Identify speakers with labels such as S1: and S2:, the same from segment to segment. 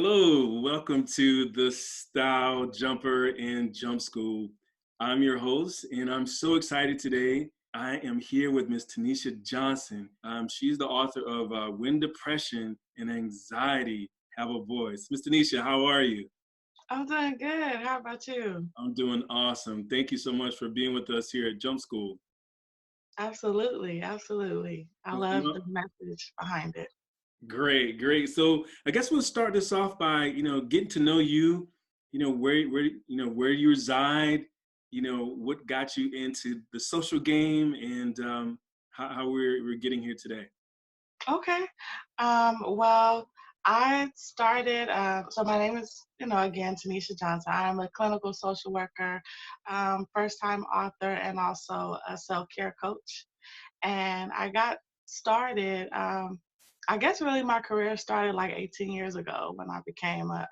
S1: Hello, welcome to the Style Jumper and Jump School. I'm your host, and I'm so excited today. I am here with Miss Tonisha Johnson. She's the author of When Depression and Anxiety Have a Voice. Miss Tonisha, how are you?
S2: I'm doing good. How about you?
S1: I'm doing awesome. Thank you so much for being with us here at Jump School.
S2: Absolutely, absolutely. I
S1: You
S2: love the
S1: know,
S2: message behind it.
S1: Great, great. So I guess we'll start this off by, getting to know you, where you reside, what got you into the social game and how we're getting here today.
S2: Okay. Well, I started, so my name is, again, Tanisha Johnson. I'm a clinical social worker, first time author, and also a self care coach. And I got started, I guess really my career started like 18 years ago when I became a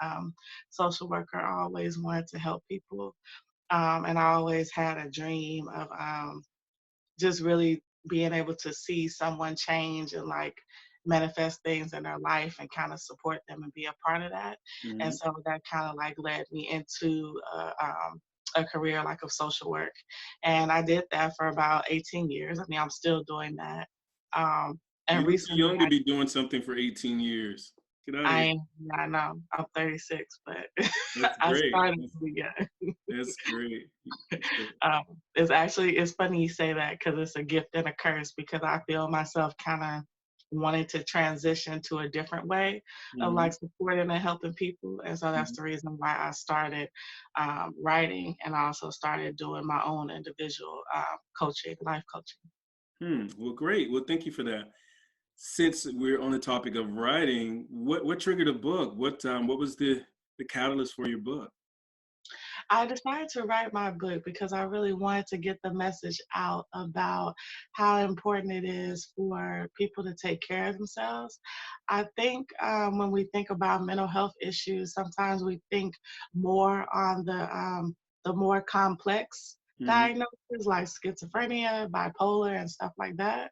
S2: social worker. I always wanted to help people. And I always had a dream of just really being able to see someone change and like manifest things in their life and kind of support them and be a part of that. And
S1: Hmm.
S2: so that kind of like led me into a career like of social work. And I did that for about 18 years. I mean, I'm still doing that. Um,
S1: You
S2: and
S1: look too
S2: recently
S1: young to be doing something for 18 years. Get out of here.
S2: I know, I'm 36, but
S1: That's
S2: I
S1: great.
S2: started really young.
S1: That's great. So,
S2: It's funny you say that because it's a gift and a curse because I feel myself kind of wanting to transition to a different way of
S1: mhm,
S2: like supporting and helping people, and so that's
S1: mhm.
S2: the reason why I started writing, and I also started doing my own individual coaching, life coaching.
S1: Well, great. Well, thank you for that. Since we're on the topic of writing, what triggered a book? What was the catalyst for your book?
S2: I decided to write my book because I really wanted to get the message out about how important it is for people to take care of themselves. I think when we think about mental health issues, sometimes we think more on the more complex
S1: Hmm.
S2: diagnoses like schizophrenia, bipolar, and stuff like that.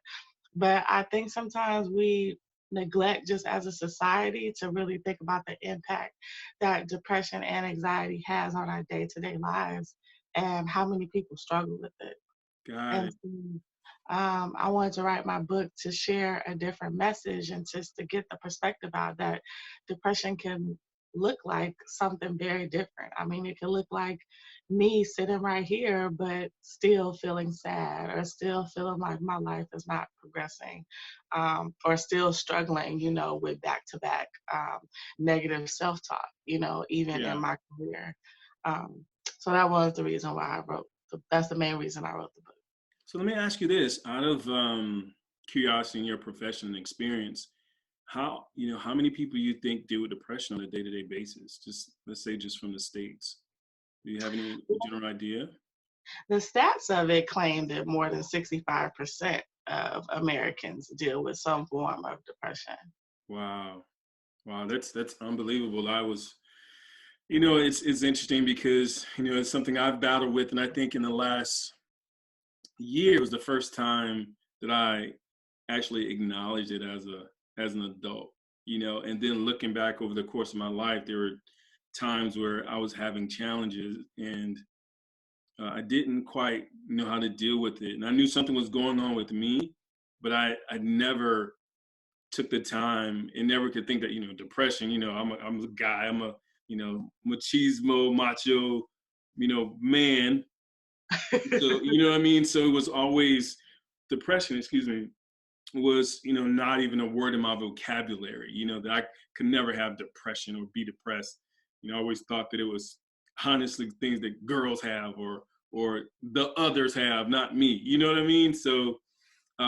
S2: But I think sometimes we neglect just as a society to really think about the impact that depression and anxiety has on our day-to-day lives and how many people struggle with it.
S1: Got
S2: And
S1: it.
S2: so, I wanted to write my book to share a different message and just to get the perspective out that depression can look like something very different. I mean, it can look like me sitting right here, but still feeling sad or still feeling like my life is not progressing, or still struggling, with back to back negative self talk, even in
S1: Yeah.
S2: my career. So that was the reason why that's the main reason I wrote the book.
S1: So let me ask you this: out of curiosity in your profession and experience, how many people you think deal with depression on a day-to-day basis? Just let's say just from the states. Do you have any general idea?
S2: The stats of it claim that more than 65% of Americans deal with some form of depression.
S1: Wow, wow, that's unbelievable. It's interesting because it's something I've battled with, and I think in the last year was the first time that I actually acknowledged it as an adult, and then looking back over the course of my life, there were times where I was having challenges and I didn't quite know how to deal with it. And I knew something was going on with me, but I never took the time and never could think that, depression, I'm a guy, I'm a, machismo, macho, man. So, you know what I mean? So it was always depression, excuse me, was, not even a word in my vocabulary, that I could never have depression or be depressed. I always thought that it was honestly things that girls have or the others have, not me. You know what I mean? So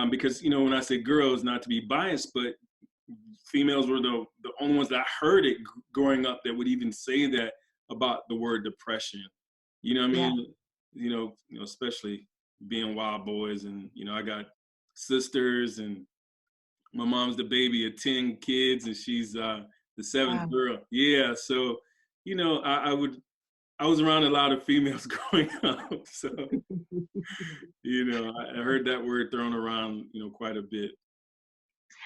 S1: because when I say girls, not to be biased, but females were the only ones that I heard it growing up that would even say that about the word depression. You know what I
S2: Yeah.
S1: mean? Especially being wild boys, and I got sisters, and my mom's the baby of 10 kids, and she's the seventh
S2: Wow.
S1: girl. Yeah, so I was around a lot of females growing up, so I heard that word thrown around, quite a bit.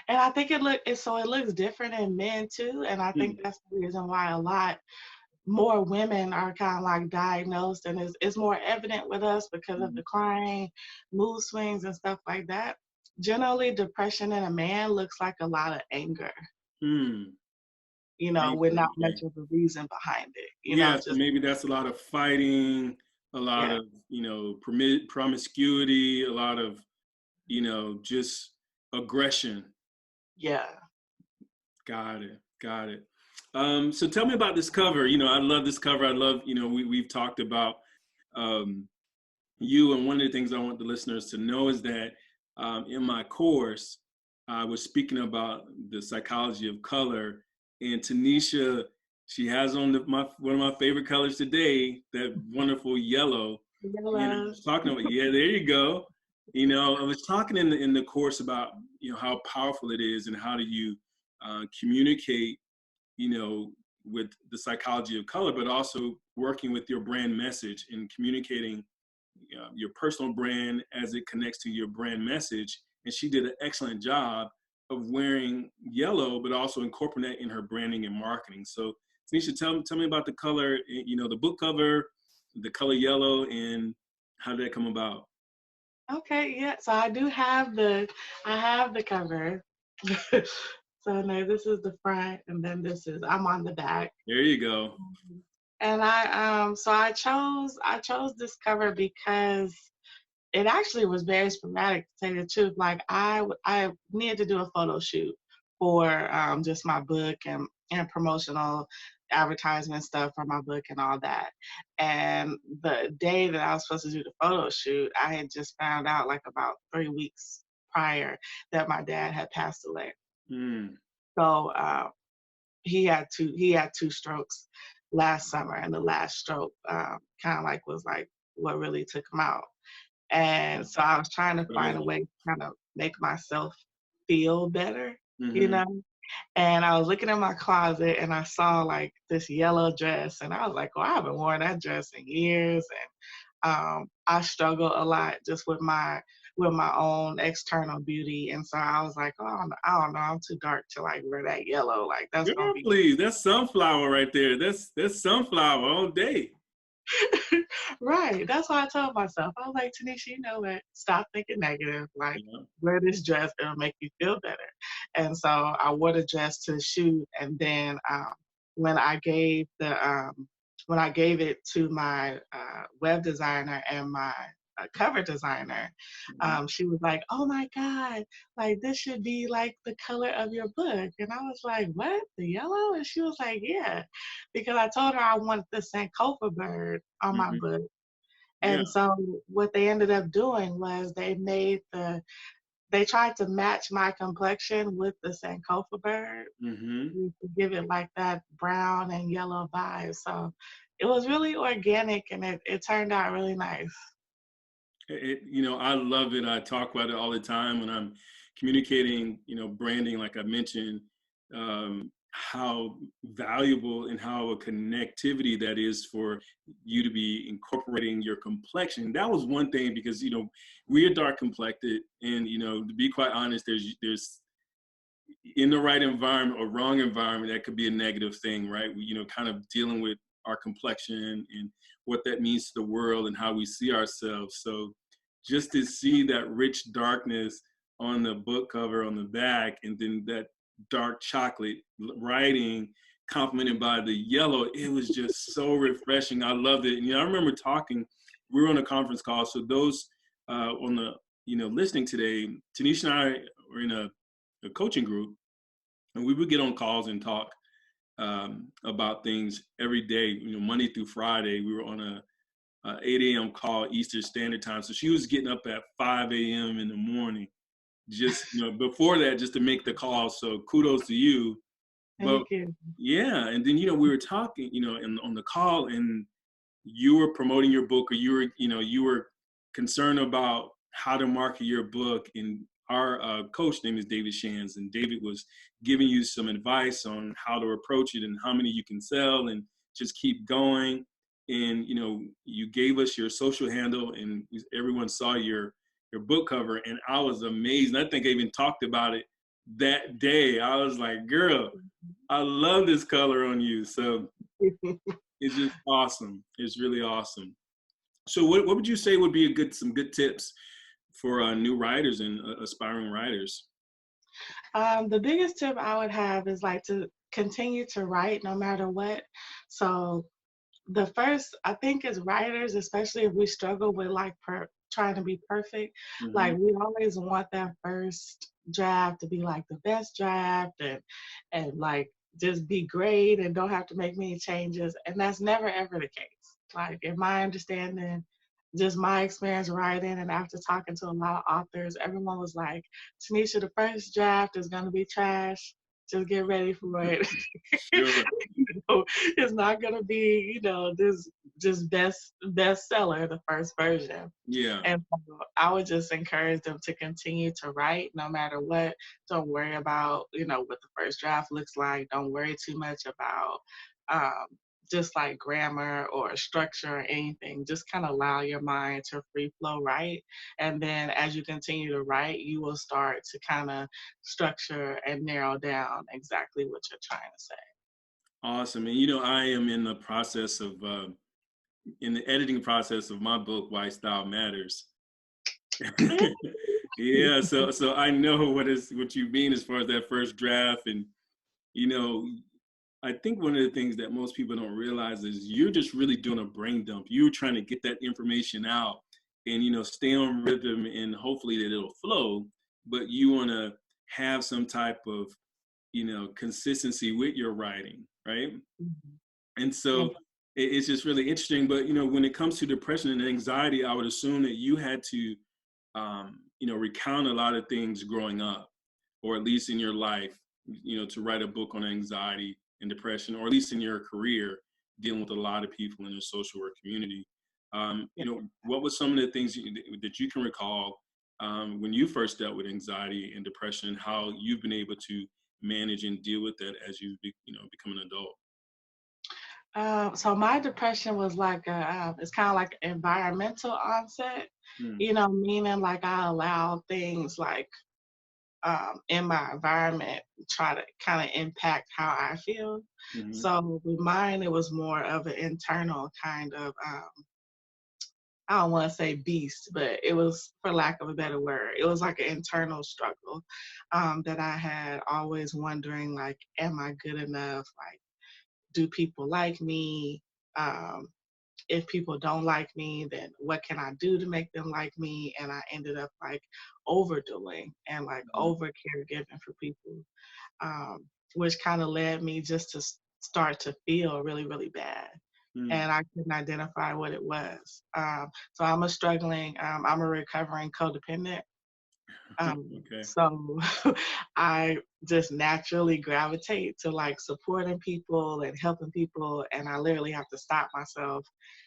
S2: And I think it looks different in men too. And I think
S1: Mm,
S2: that's the reason why a lot more women are kind of like diagnosed, and it's more evident with us because of
S1: mm,
S2: the crying, mood swings, and stuff like that. Generally, depression in a man looks like a lot of anger,
S1: mm.
S2: with
S1: Anger,
S2: not
S1: okay.
S2: much of a reason behind it,
S1: Yeah, so
S2: just,
S1: maybe that's a lot of fighting, a lot
S2: yeah,
S1: of, promiscuity, a lot of, just aggression.
S2: yeah.
S1: Got it. Got it. So tell me about this cover. I love this cover. I love, we've talked about um, you. And one of the things I want the listeners to know is that in my course, I was speaking about the psychology of color. And Tanisha, she has on one of my favorite colors today, that wonderful yellow. And I
S2: Yellow.
S1: was talking about, yeah, there you go. I was talking in the course about, how powerful it is and how do you communicate, with the psychology of color, but also working with your brand message and communicating your personal brand as it connects to your brand message. And she did an excellent job of wearing yellow, but also incorporating that in her branding and marketing. So, Tanisha, tell me about the color, the book cover, the color yellow, and how did that come about?
S2: Okay, yeah. So I have the cover. So no, this is the front, and then I'm on the back.
S1: There you go.
S2: And I chose this cover because it actually was very sporadic, to tell you the truth. Like I needed to do a photo shoot for just my book and promotional advertisement stuff for my book and all that. And the day that I was supposed to do the photo shoot, I had just found out, like, about 3 weeks prior, that my dad had passed away.
S1: Mm,
S2: So he had two strokes last summer, and the last stroke kind of like was like what really took him out. And so I was trying to find
S1: right.
S2: a way to kind of make myself feel better, you
S1: Mm-hmm.
S2: know? And I was looking in my closet and I saw like this yellow dress, and I was like, oh, I haven't worn that dress in years. And I struggle a lot just with my own external beauty. And so I was like, oh, I don't know, I'm too dark to like wear that yellow. Like that's gonna
S1: Girl,
S2: be
S1: please, that's sunflower right there. That's sunflower all day.
S2: right. That's why I told myself. I was like, Tanisha, you know what? Stop thinking negative. Like,
S1: You know?
S2: wear this dress, it'll make you feel better. And so I wore the dress to the shoot. And then when I gave when I gave it to my web designer and my cover designer,
S1: Mhm.
S2: she was like, "Oh my God, like this should be like the color of your book." And I was like, "What? The yellow?" And she was like, "Yeah," because I told her I wanted the Sankofa bird on my
S1: Mhm.
S2: book.
S1: Yeah.
S2: And so what they ended up doing was they tried to match my complexion with the Sankofa bird
S1: Mhm.
S2: to give it like that brown and yellow vibe. So it was really organic, and it turned out really nice.
S1: I love it. I talk about it all the time when I'm communicating, branding, like I mentioned, how valuable and how a connectivity that is for you to be incorporating your complexion. That was one thing because, we are dark complected, and, to be quite honest, there's in the right environment or wrong environment, that could be a negative thing, right? Kind of dealing with our complexion and what that means to the world and how we see ourselves. So just to see that rich darkness on the book cover on the back, and then that dark chocolate writing complemented by the yellow, it was just so refreshing. I loved it. And I remember talking, we were on a conference call. So those on the, listening today, Tanisha and I were in a coaching group, and we would get on calls and talk about things every day. Monday through Friday, we were on a 8 a.m. call Eastern Standard Time. So she was getting up at 5 a.m. in the morning, just before that, just to make the call. So kudos to you. But
S2: Thank you.
S1: yeah, and then we were talking, on the call, and you were promoting your book, or you were concerned about how to market your book. And our coach name is David Shands, and David was giving you some advice on how to approach it and how many you can sell and just keep going. And you gave us your social handle, and everyone saw your book cover, and I was amazed. And I think I even talked about it that day. I was like, girl, I love this color on you. So it's just awesome. It's really awesome. So what would you say would be some good tips for new writers and aspiring writers?
S2: The biggest tip I would have is like to continue to write no matter what. So the first, I think, as writers, especially if we struggle with like trying to be perfect,
S1: Hmm.
S2: like we always want that first draft to be like the best draft, and like just be great and don't have to make many changes. And that's never ever the case. Like in my understanding, just my experience writing and after talking to a lot of authors, everyone was like, Tanisha, the first draft is gonna be trash. Just get ready for it.
S1: Sure.
S2: know, it's not gonna be, this just bestseller, the first version.
S1: Yeah.
S2: And so I would just encourage them to continue to write no matter what. Don't worry about, what the first draft looks like. Don't worry too much about um, just like grammar or structure or anything. Just kind of allow your mind to free flow write. And then as you continue to write, you will start to kind of structure and narrow down exactly what you're trying to say.
S1: Awesome. And I am in the process of in the editing process of my book, Why Style Matters. Yeah, so I know what you mean as far as that first draft. And you know I think one of the things that most people don't realize is you're just really doing a brain dump. You're trying to get that information out and stay on rhythm, and hopefully that it'll flow, but you want to have some type of consistency with your writing, right?
S2: Mhm.
S1: And
S2: Yeah.
S1: so it's just really interesting. But when it comes to depression and anxiety, I would assume that you had to recount a lot of things growing up, or at least in your life, to write a book on anxiety and depression, or at least in your career, dealing with a lot of people in the social work community. What was some of the things that you can recall when you first dealt with anxiety and depression, and how you've been able to manage and deal with that as you become an adult?
S2: So my depression was like it's kind of like environmental onset,
S1: Mm.
S2: meaning like I allow things like in my environment try to kind of impact how I feel.
S1: Hmm.
S2: So with mine, it was more of an internal kind of, I don't want to say beast, but it was, for lack of a better word, it was like an internal struggle that I had always wondering, like, am I good enough? Like, do people like me? Um, if people don't like me, then what can I do to make them like me? And I ended up like overdoing and like
S1: Hmm.
S2: over caregiving for people, um, which kind of led me just to start to feel really, really bad.
S1: Mm.
S2: And I couldn't identify what it was. So I'm a recovering codependent.
S1: Okay.
S2: So I just naturally gravitate to like supporting people and helping people, and I literally have to stop myself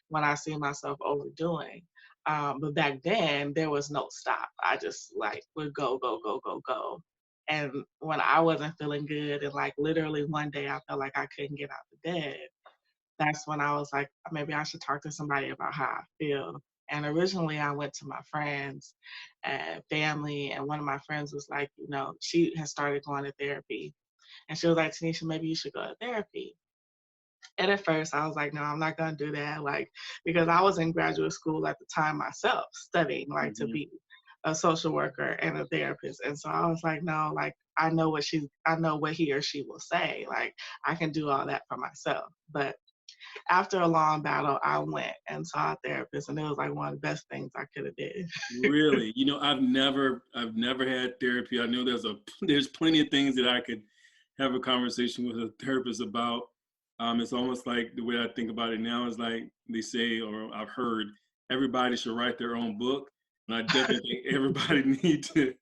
S2: when I see myself overdoing. But back then, there was no stop. I just like would go, go, go, go, go. And when I wasn't feeling good, and like literally one day I felt like I couldn't get out of bed, that's when I was like, maybe I should talk to somebody about how I feel. And originally, I went to my friends and family, and one of my friends was like, she has started going to therapy. And she was like, Tanisha, maybe you should go to therapy. And at first, I was like, no, I'm not going to do that. Like, because I was in graduate school at the time myself, studying, like, to
S1: Hmm.
S2: be a social worker and a therapist. And so I was like, no, like, I know what he or she will say. Like, I can do all that for myself. But after a long battle, I went and saw a therapist, and it was like one of the best things I could have did.
S1: Really? I've never had therapy. I know there's plenty of things that I could have a conversation with a therapist about. It's almost like the way I think about it now is like they say, or I've heard, everybody should write their own book. And I definitely think everybody need to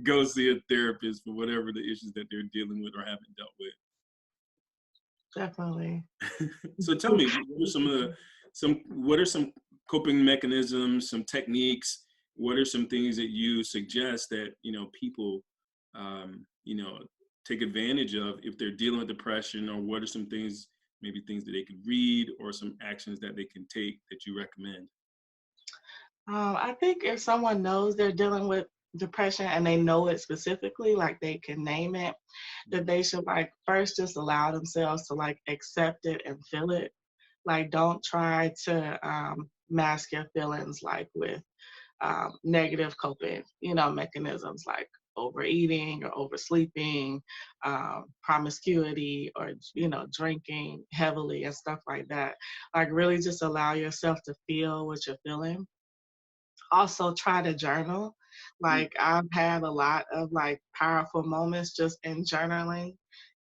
S1: go see a therapist for whatever the issues that they're dealing with or haven't dealt with.
S2: Definitely.
S1: So tell me, what are some coping mechanisms, some techniques? What are some things that you suggest that people take advantage of if they're dealing with depression? Or what are some things, maybe things that they could read, or some actions that they can take that you recommend?
S2: I think if someone knows they're dealing with depression and they know it specifically, like they can name it, that they should like first just allow themselves to like accept it and feel it. Like don't try to mask your feelings like with negative coping, mechanisms like overeating or oversleeping, promiscuity, or drinking heavily and stuff like that. Like really just allow yourself to feel what you're feeling. Also try to journal.
S1: Mm,
S2: Like I've had a lot of like powerful moments just in journaling,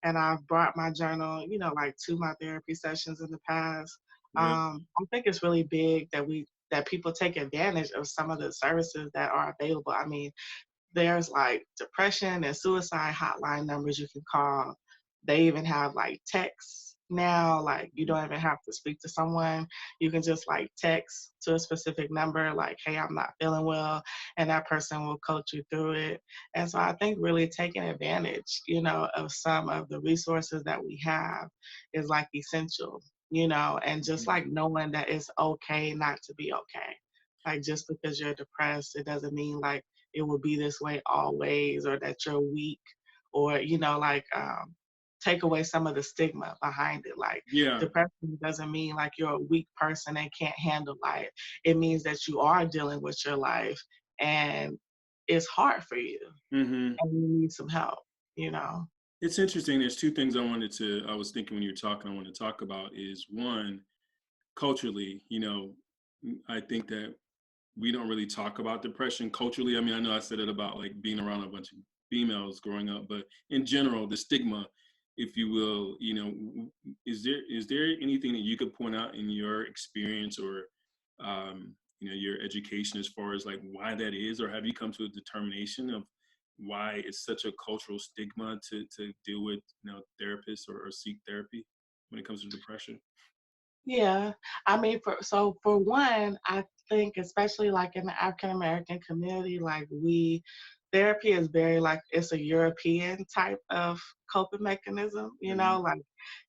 S2: and I've brought my journal, like to my therapy sessions in the past.
S1: yeah.
S2: I think it's really big that people take advantage of some of the services that are available. I mean, there's like depression and suicide hotline numbers you can call. They even have like texts now, like you don't even have to speak to someone. You can just like text to a specific number, like, hey, I'm not feeling well, and that person will coach you through it. And so I think really taking advantage, of some of the resources that we have is like essential, and just
S1: Mhm.
S2: like knowing that it's okay not to be okay. Like just because you're depressed, it doesn't mean like it will be this way always or that you're weak or like take away some of the stigma behind it. Like
S1: Yeah.
S2: depression doesn't mean like you're a weak person and can't handle life. It means that you are dealing with your life and it's hard for you
S1: Hmm.
S2: and you need some help, you know.
S1: It's interesting. There's two things I was thinking when you were talking, I wanted to talk about is one, culturally, I think that we don't really talk about depression culturally. I mean, I know I said it about like being around a bunch of females growing up, but in general, the stigma, if you will, is there anything that you could point out in your experience or your education as far as like why that is, or have you come to a determination of why it's such a cultural stigma to deal with therapists or seek therapy when it comes to depression?
S2: Yeah. I mean, for one, I think especially like in the African American community, like therapy is very like it's a European type of coping mechanism,
S1: Hmm.
S2: like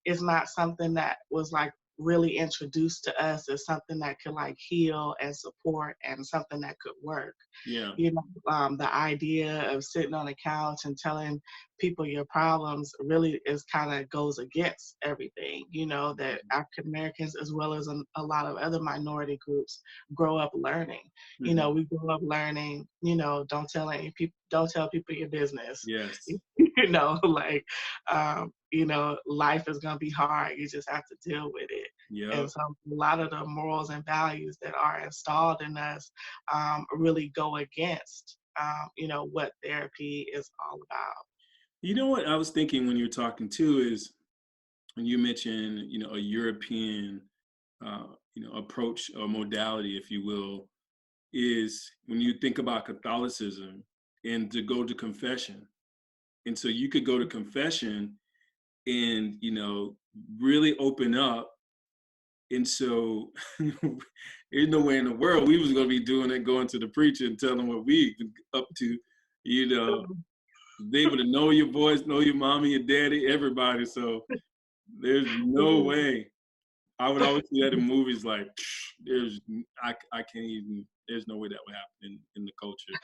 S2: it's not something that was like really introduced to us as something that could like heal and support and something that could work.
S1: Yeah.
S2: The idea of sitting on a couch and telling people your problems really is kind of goes against everything, that African Americans, as well as a lot of other minority groups, grow up learning.
S1: Hmm.
S2: We grow up learning, don't tell people your business.
S1: Yes.
S2: Like, life is going to be hard. You just have to deal with it. And
S1: Yep.
S2: so a lot of the morals and values that are installed in us really go against, what therapy is all about.
S1: You know what I was thinking when you were talking too is when you mentioned, a European, approach or modality, if you will, is when you think about Catholicism and to go to confession. And so you could go to confession and, really open up. And so there's no way in the world we was going to be doing it, going to the preacher and telling what we up to, you know, be able to know your voice, know your mommy, your daddy, everybody. So there's no way. I would always see that in movies like there's I can't even there's no way that would happen in the culture.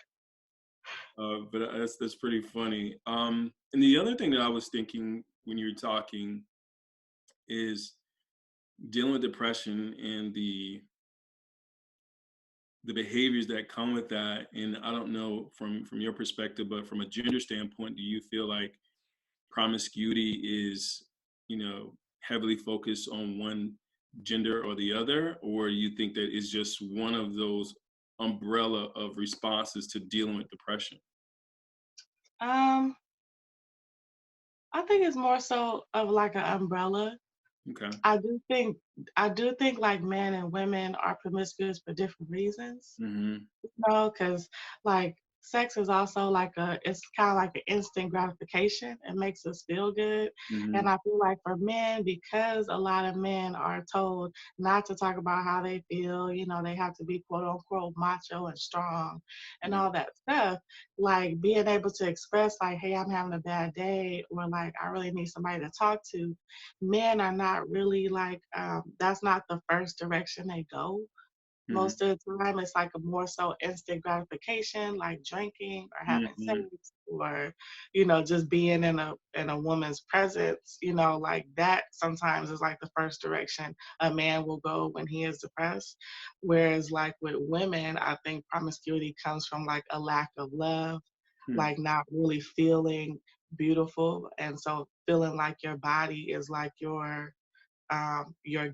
S1: But that's pretty funny. And the other thing that I was thinking when you were talking is dealing with depression and the behaviors that come with that. And I don't know from your perspective, but from a gender standpoint, do you feel like promiscuity is, heavily focused on one gender or the other, or you think that it's just one of those umbrella of responses to dealing with depression?
S2: Um, I think it's more so of like an umbrella.
S1: Okay.
S2: I do think I do think like men and women are promiscuous for different reasons.
S1: Hmm.
S2: Because like sex is also it's kind of like an instant gratification. It makes us feel good.
S1: Hmm.
S2: And I feel like for men, because a lot of men are told not to talk about how they feel, they have to be quote unquote macho and strong and
S1: Yeah.
S2: all that stuff, like being able to express like, hey, I'm having a bad day, or like I really need somebody to talk to. Men are not really like that's not the first direction they go.
S1: Mm-hmm.
S2: Most of the time, it's like a more so instant gratification, like drinking or having sex,
S1: Mm-hmm.
S2: or just being in a woman's presence. Like that. Sometimes is like the first direction a man will go when he is depressed. Whereas, like with women, I think promiscuity comes from like a lack of love, like not really feeling beautiful, and so feeling like your body is like your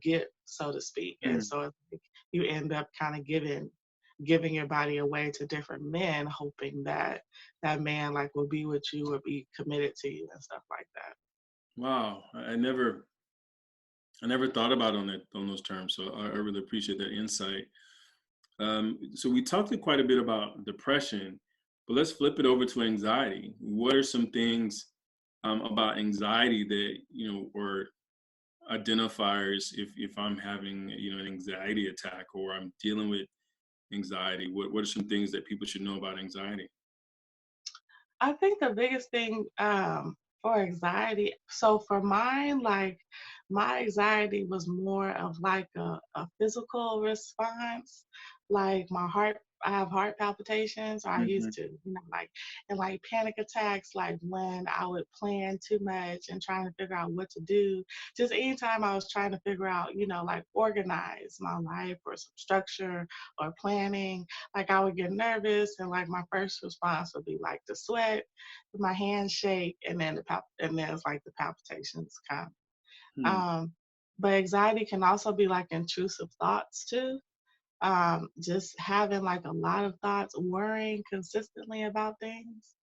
S2: gift, so to speak. And
S1: Mm-hmm.
S2: so it's like you end up kind of giving your body away to different men, hoping that that man like will be with you or be committed to you and stuff like that.
S1: Wow, I never thought about on those terms. So I really appreciate that insight. So we talked quite a bit about depression, but let's flip it over to anxiety. What are some things about anxiety that or identifiers if I'm having an anxiety attack or I'm dealing with anxiety? What are some things that people should know about anxiety?
S2: I think the biggest thing for anxiety, so for mine, like my anxiety was more of like a physical response. Like I have heart palpitations. I
S1: Hmm.
S2: used to, like, and like panic attacks, like when I would plan too much and trying to figure out what to do. Just anytime I was trying to figure out, like organize my life or some structure or planning, like I would get nervous, and like my first response would be like the sweat, my hands shake, and then and then it's like the palpitations come.
S1: Hmm.
S2: Um, but anxiety can also be like intrusive thoughts too. Just having like a lot of thoughts, worrying consistently about things.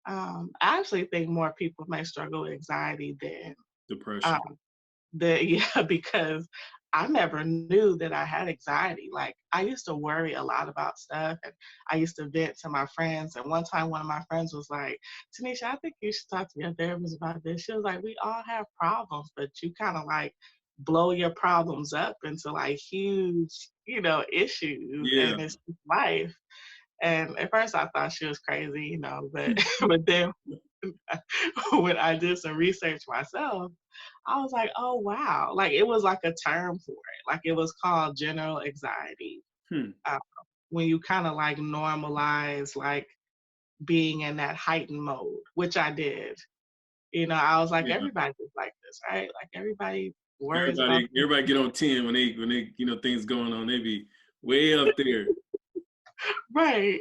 S2: I actually think more people may struggle with anxiety than
S1: Depression.
S2: um, yeah, because I never knew that I had anxiety. Like I used to worry a lot about stuff, and I used to vent to my friends. And one time one of my friends was like, Tanisha, I think you should talk to your therapist about this. She was like, we all have problems, but you kind of like blow your problems up into like huge, issues,
S1: Yeah.
S2: and it's life. And at first I thought she was crazy, but but then when I did some research myself, I was like, oh wow. Like it was like a term for it. Like it was called general anxiety.
S1: Hmm.
S2: Uh, when you kind of like normalize like being in that heightened mode, which I did. I was like,
S1: Yeah.
S2: everybody's like this, right? Like everybody worries about
S1: Everybody get on 10 when they things going on. They be way up there.
S2: right.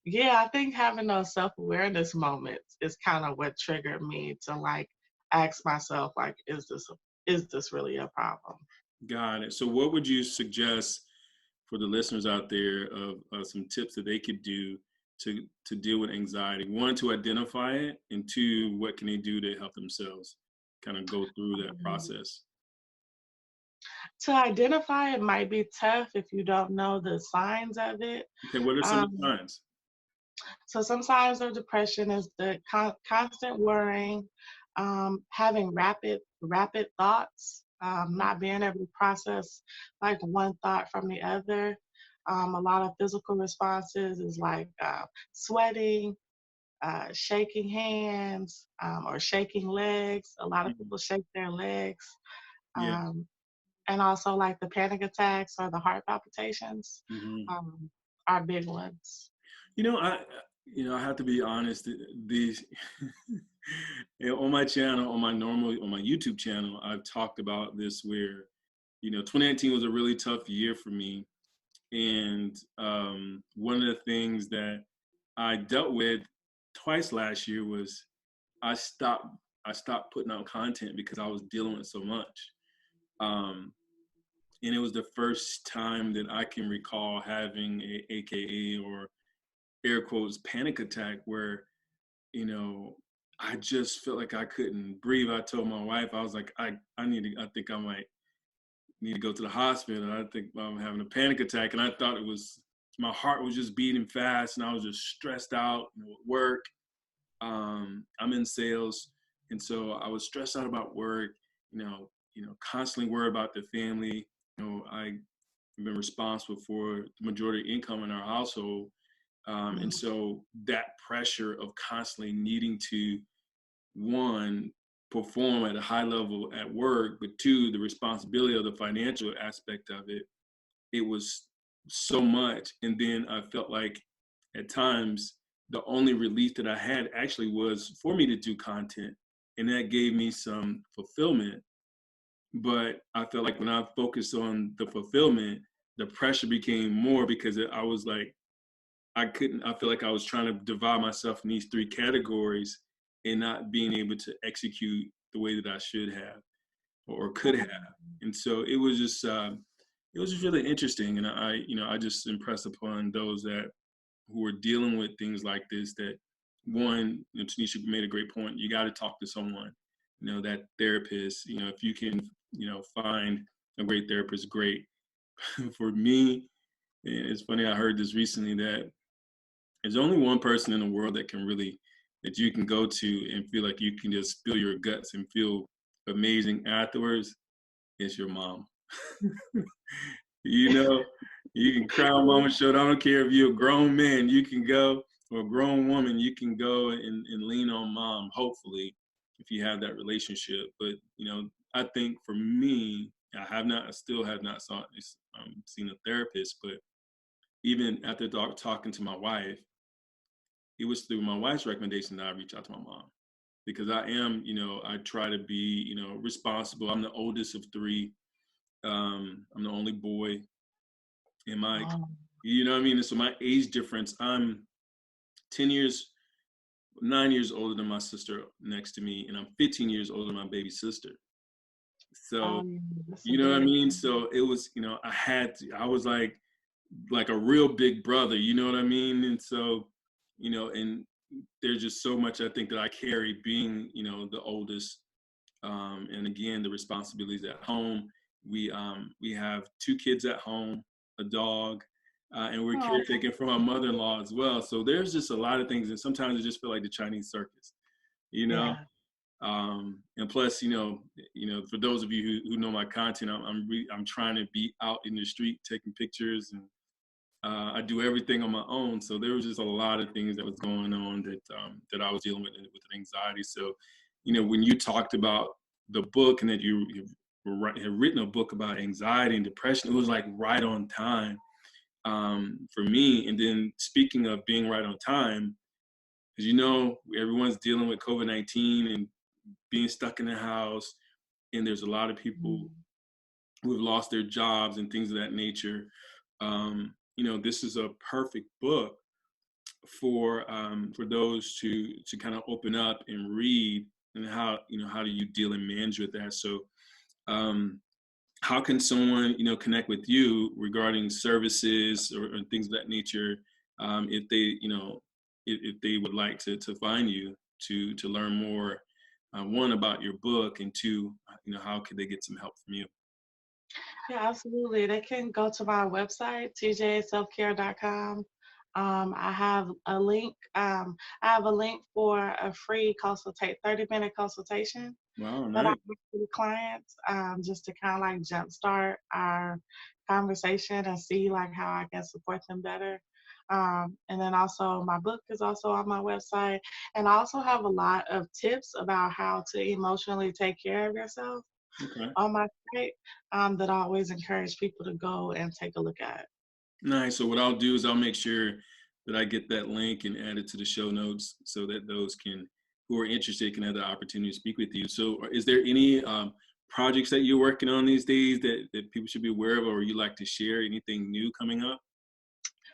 S2: Yeah, I think having those self-awareness moments is kind of what triggered me to like ask myself, like, is this really a problem?
S1: Got it. So what would you suggest for the listeners out there of some tips that they could do to deal with anxiety? One, to identify it, and two, what can they do to help themselves kind of go through that
S2: Um,
S1: process?
S2: to identify it might be tough if you don't know the signs of it.
S1: Okay, what are some of the
S2: Um,
S1: signs?
S2: so some signs of depression is the constant worrying, having rapid thoughts, not being able to process like one thought from the other. A lot of physical responses is like sweating, shaking hands, or shaking legs. A lot of
S1: Mhm.
S2: people shake their legs.
S1: Yeah.
S2: Um, and also like the panic attacks or the heart palpitations
S1: Hmm.
S2: um, are big ones.
S1: You know, I have to be honest. These on my channel, on my YouTube channel, I've talked about this where 2019 was a really tough year for me, and one of the things that I dealt with twice last year was I stopped I stopped putting out content because I was dealing with so much. Um, and it was the first time that I can recall having a AKA or air quotes panic attack where you know I just felt like I couldn't breathe. I told my wife, I was like, I think I might need to go to the hospital. I think I'm having a panic attack. And I thought it was, my heart was just beating fast and I was just stressed out with work. I'm in sales. And so I was stressed out about work, constantly worried about the family. I've been responsible for the majority of income in our household. And
S2: Mhm.
S1: so that pressure of constantly needing to, one, perform at a high level at work, but two, the responsibility of the financial aspect of it, it was so much. And then I felt like at times the only relief that I had actually was for me to do content. And that gave me some fulfillment. But I felt like when I focused on the fulfillment, the pressure became more because I was like, I feel like I was trying to divide myself in these three categories and not being able to execute the way that I should have or could have. And so it was just really interesting. And I just impress upon those that who are dealing with things like this, that one, Tanisha made a great point. You got to talk to someone, that therapist, if you can, find a great therapist, great. For me, and it's funny, I heard this recently that there's only one person in the world that you can go to and feel like you can just spill your guts and feel amazing afterwards. It's your mom. you know, you can cry on mama's shoulder. I don't care if you're a grown man, you can go, or a grown woman, you can go and lean on mom, hopefully, if you have that relationship. But, I think for me, I still have not seen a therapist, but even after talking to my wife, it was through my wife's recommendation that I reached out to my mom, because I am, I try to be, responsible. I'm the oldest of three. I'm the only boy in my, you know what I mean? And so my age difference, I'm 9 years older than my sister next to me, and I'm 15 years older than my baby sister. So, you know what I mean? So it was, I was like a real big brother, you know what I mean? And so, and there's just so much I think that I carry being, the oldest. And again, the responsibilities at home. We have two kids at home, a dog, and we're caretaking from our mother-in-law as well. So there's just a lot of things, and sometimes it just feel like the Chinese circus, you know.
S2: Yeah.
S1: And plus, for those of you who know my content, I'm trying to be out in the street taking pictures, and I do everything on my own. So there was just a lot of things that was going on that I was dealing with anxiety. So, when you talked about the book and that you had written a book about anxiety and depression, it was like right on time for me. And then speaking of being right on time, because everyone's dealing with COVID-19 and being stuck in the house, and there's a lot of people who have lost their jobs and things of that nature. This is a perfect book for those to kind of open up and read, and how do you deal and manage with that. So how can someone connect with you regarding services or things of that nature, if they if they would like to find you to learn more, one, about your book, and two, how could they get some help from you?
S2: Yeah, absolutely. They can go to my website, tjselfcare.com. I have a link. I have a link for a free 30-minute consultation
S1: Wow,
S2: that I
S1: nice.
S2: give to the clients, just to kind of like jumpstart our conversation and see like how I can support them better. And then also my book is also on my website. And I also have a lot of tips about how to emotionally take care of yourself
S1: Okay.
S2: on my site, that I always encourage people to go and take a look at.
S1: Nice. So what I'll do is I'll make sure that I get that link and add it to the show notes, so that those who are interested can have the opportunity to speak with you. So is there any projects that you're working on these days that people should be aware of, or you like to share anything new coming up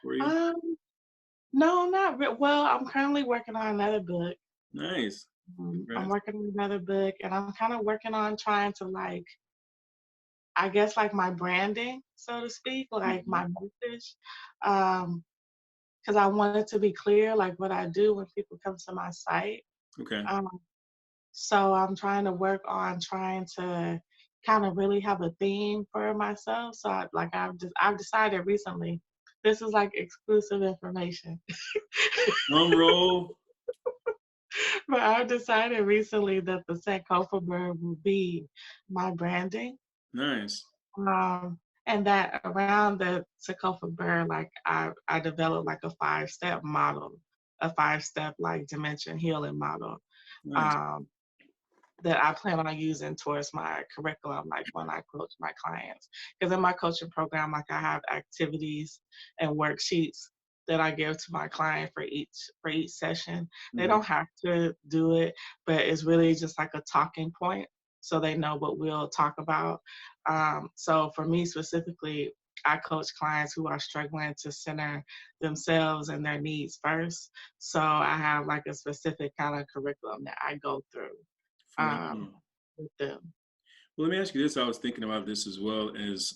S1: for you?
S2: Um, no, well, I'm currently working on another book.
S1: Nice.
S2: I'm
S1: Congrats.
S2: working on another book, and I'm kind of working on trying to like, I guess like my branding, so to speak, like
S1: Mhm.
S2: my message. Because I want it to be clear, like what I do when people come to my site.
S1: Okay.
S2: Um, so I'm trying to work on trying to kind of really have a theme for myself. So I've decided recently, this is like exclusive information.
S1: Drum roll.
S2: But I've decided recently that the Sankofa bird will be my branding.
S1: Nice.
S2: And that around the Sankofa bird, like I developed like a 5-step model, a 5-step like dimension healing model.
S1: Nice.
S2: Um, that I plan on using towards my curriculum, like when I coach my clients. Because in my coaching program, like I have activities and worksheets that I give to my client for each session. They
S1: Mhm.
S2: don't have to do it, but it's really just like a talking point so they know what we'll talk about. So for me specifically, I coach clients who are struggling to center themselves and their needs first. So I have like a specific kind of curriculum that I go through um,
S1: Phenomenal.
S2: with them.
S1: Well, let me ask you this. I was thinking about this as well as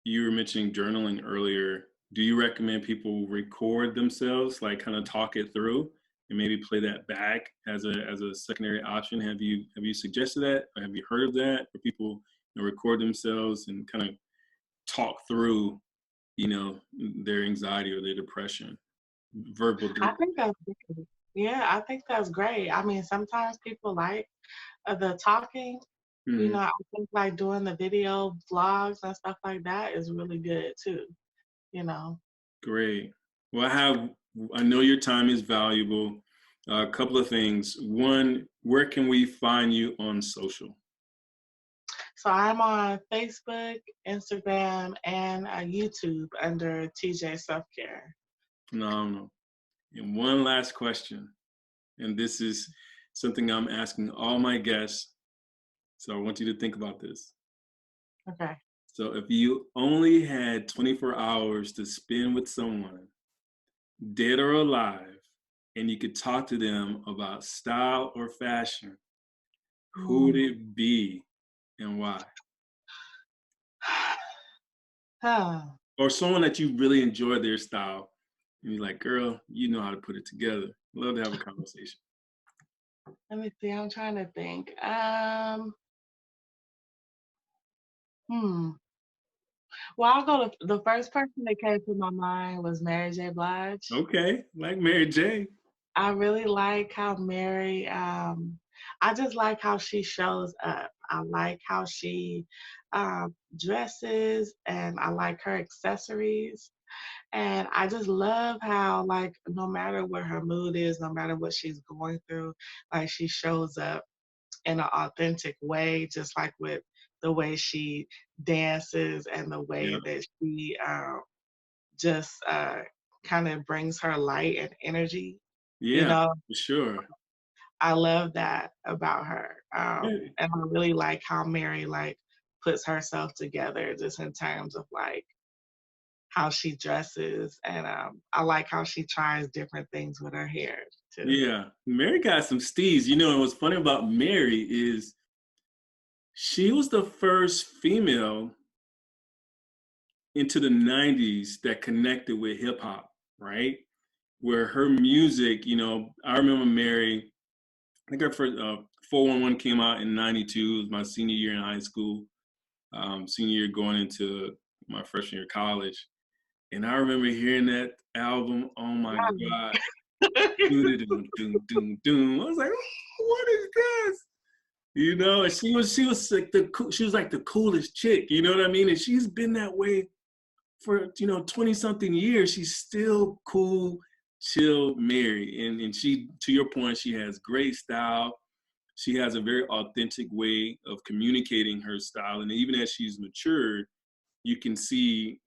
S1: you were mentioning journaling earlier. Do you recommend people record themselves, like kind of talk it through and maybe play that back as a secondary option? Have you suggested that? Or have you heard of that? Where people, record themselves and kind of talk through, you know, their anxiety or their depression, verbal.
S2: I think that's great. Yeah, I think that's great. I mean, sometimes people like the talking. You
S1: Mhm.
S2: know, I think like doing the video vlogs and stuff like that is really good too. You know.
S1: Great. Well, I know your time is valuable. A couple of things. One, where can we find you on social?
S2: So I'm on Facebook, Instagram, and YouTube under TJ Self Care.
S1: Phenomenal. And one last question, and this is something I'm asking all my guests. So I want you to think about this.
S2: Okay.
S1: So if you only had 24 hours to spend with someone, dead or alive, and you could talk to them about style or fashion, who would
S2: Mm.
S1: it be and why?
S2: Huh.
S1: Or someone that you really enjoy their style, and you're like, girl, you know how to put it together. Love to have a conversation.
S2: Let me see. I'm trying to think. Hmm. Well, I'll go to the first person that came to my mind was Mary J. Blige.
S1: Okay, like Mary J.
S2: I really like how Mary, I just like how she shows up. I like how she dresses and I like her accessories. And I just love how, like, no matter what her mood is, no matter what she's going through, like, she shows up in an authentic way, just like with the way she dances and the
S1: Yeah,
S2: way that she just kind of brings her light and energy. You
S1: yeah,
S2: know,
S1: for sure.
S2: I love that about her.
S1: Yeah,
S2: And I really like how Mary like puts herself together just in terms of like how she dresses and I like how she tries different things with her hair too.
S1: yeah. Mary got some steez. You know, and what's funny about Mary is she was the first female into the 90s that connected with hip hop, right? Where her music, I remember Mary, I think her first 411 came out in 92. It was my senior year in high school, senior year going into my freshman year of college. And I remember hearing that album. Oh my God. Doom. I was like, what is this? And she was like the coolest chick, you know what I mean? And she's been that way for 20 something years. She's still cool, chill Mary. And she, to your point, she has great style. She has a very authentic way of communicating her style. And even as she's matured, you can see,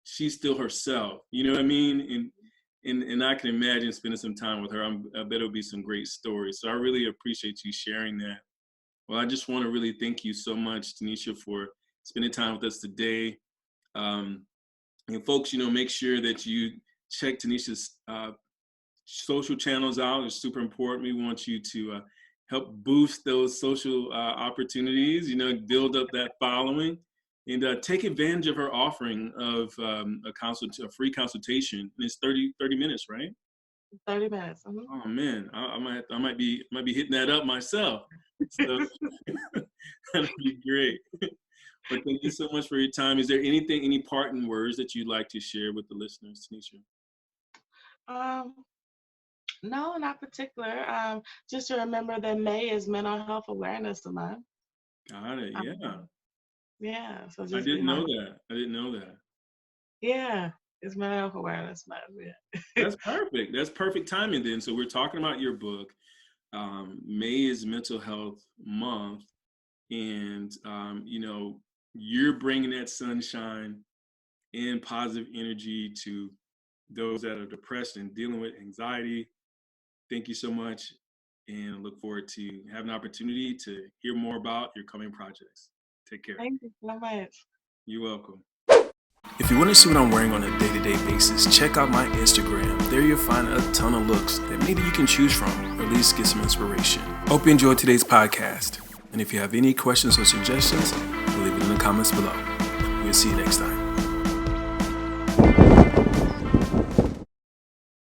S1: she's still herself. You know what I mean? And I can imagine spending some time with her. I bet it'll be some great stories. So I really appreciate you sharing that. Well, I just want to really thank you so much, Tanisha, for spending time with us today. Um, and folks, make sure that you check Tanisha's social channels out. It's super important. We want you to help boost those social opportunities, build up that following, and take advantage of her offering of a free consultation. And it's 30 minutes, right?
S2: 30 minutes. Mhm.
S1: Oh man, I might be hitting that up myself. So that'd be great. But thank you so much for your time. Is there any parting words that you'd like to share with the listeners, Tanisha?
S2: Um, no, not particular. Just to remember that May is Mental Health Awareness Month.
S1: Got it. Yeah.
S2: Um, yeah, so
S1: I
S2: just be
S1: didn't know
S2: mindful.
S1: that. I didn't know that.
S2: Yeah, it's Mental Health Awareness Month. Yeah.
S1: That's perfect. That's perfect timing then. So we're talking about your book. May is Mental Health Month, and you're bringing that sunshine and positive energy to those that are depressed and dealing with anxiety. Thank you so much, and I look forward to having an opportunity to hear more about your coming projects. Take care.
S2: Thank you so much.
S1: You're welcome. If you want to see what I'm wearing on a day-to-day basis, check out my Instagram. There you'll find a ton of looks that maybe you can choose from, or at least get some inspiration. Hope you enjoyed today's podcast. And if you have any questions or suggestions, leave it in the comments below. We'll see you next time.